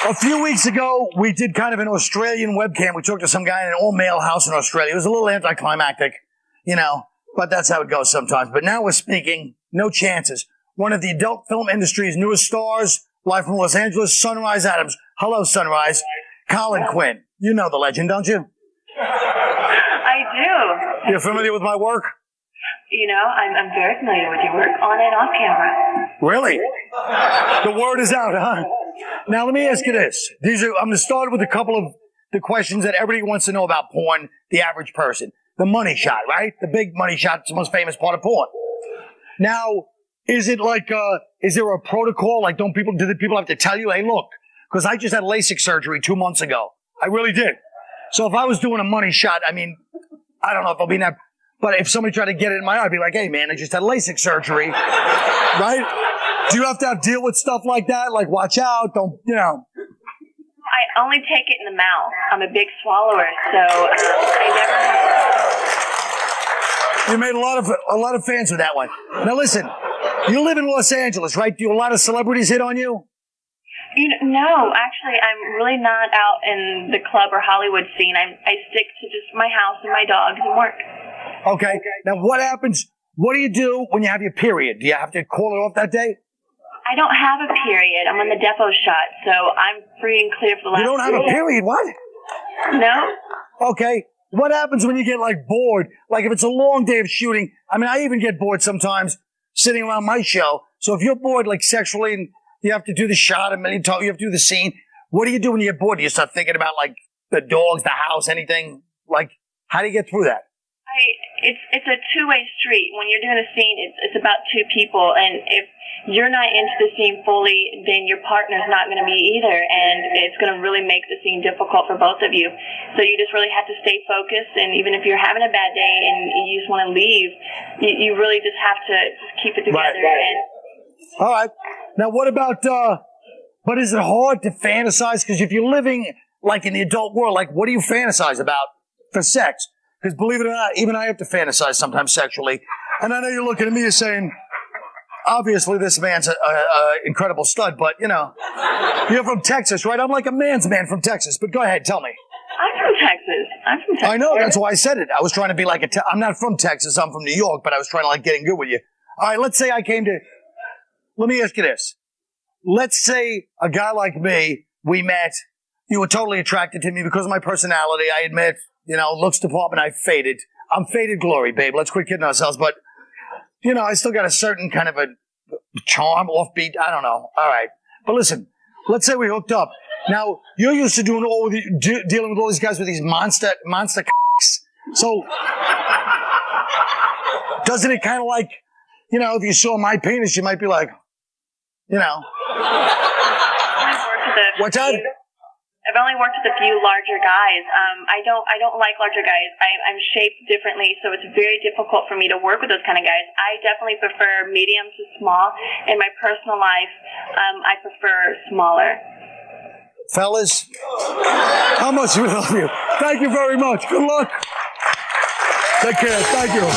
A few weeks ago, we did kind of an Australian webcam. We talked to some guy in an all-male house in Australia. It was a little anticlimactic, you know, but that's how it goes sometimes. But now we're speaking, no chances. One of the adult film industry's newest stars, live from Los Angeles, Sunrise Adams. Hello, Sunrise. Colin Quinn. You know the legend, don't you? I do. You're familiar with my work? You know, I'm very familiar with your work, on and off camera. Really? The word is out, huh? Now, let me ask you this. I'm going to start with a couple of the questions that everybody wants to know about porn, the average person. The money shot, right? The big money shot, it's the most famous part of porn. Now, is it like, is there a protocol? Like, do the people have to tell you, hey, look, because I just had LASIK surgery 2 months ago. I really did. So if I was doing a money shot, I mean, I don't know if I'll be in that, but if somebody tried to get it in my eye, I'd be like, hey, man, I just had LASIK surgery, right? Do you have to deal with stuff like that? Like, watch out, don't, you know. I only take it in the mouth. I'm a big swallower, so I never have. You made a lot of fans with that one. Now listen, you live in Los Angeles, right? Do a lot of celebrities hit on you? No, actually, I'm really not out in the club or Hollywood scene. I stick to just my house and my dogs and work. Okay. Now what happens? What do you do when you have your period? Do you have to call it off that day? I don't have a period. I'm on the depot shot, so I'm free and clear for the last. You don't have a period? What? No. Okay. What happens when you get, like, bored? Like, if it's a long day of shooting. I mean, I even get bored sometimes sitting around my show. So if you're bored, like, sexually, and you have to do the shot a million times, you have to do the scene. What do you do when you get bored? Do you start thinking about, like, the dogs, the house, anything? Like, how do you get through that? It's a two-way street. When you're doing a scene, it's about two people, and if you're not into the scene fully, then your partner's not going to be either, and it's going to really make the scene difficult for both of you. So you just really have to stay focused, and even if you're having a bad day and you just want to leave, you really just have to just keep it together. Right. And all right. Now, what about, but is it hard to fantasize? Because if you're living, like, in the adult world, like, what do you fantasize about for sex? Because believe it or not, even I have to fantasize sometimes sexually. And I know you're looking at me and saying, obviously this man's an incredible stud, but, you know, you're from Texas, right? I'm like a man's man from Texas, but go ahead, tell me. I'm from Texas. I know, that's why I said it. I was trying to be like I'm not from Texas, I'm from New York, but I was trying to, like, get in good with you. All right, let's say let me ask you this. Let's say a guy like me, we met, you were totally attracted to me because of my personality, I admit. You know, looks department, I faded. I'm faded glory, babe. Let's quit kidding ourselves. But, you know, I still got a certain kind of a charm, offbeat. I don't know. All right. But listen, let's say we hooked up. Now, you're used to dealing with all these guys with these monster c***s. So, doesn't it kind of like, you know, if you saw my penis, you might be like, you know. What's that? I've only worked with a few larger guys. I don't like larger guys. I'm shaped differently, so it's very difficult for me to work with those kind of guys. I definitely prefer medium to small. In my personal life, I prefer smaller. Fellas, how much we love you. Thank you very much. Good luck. Take care. Thank you.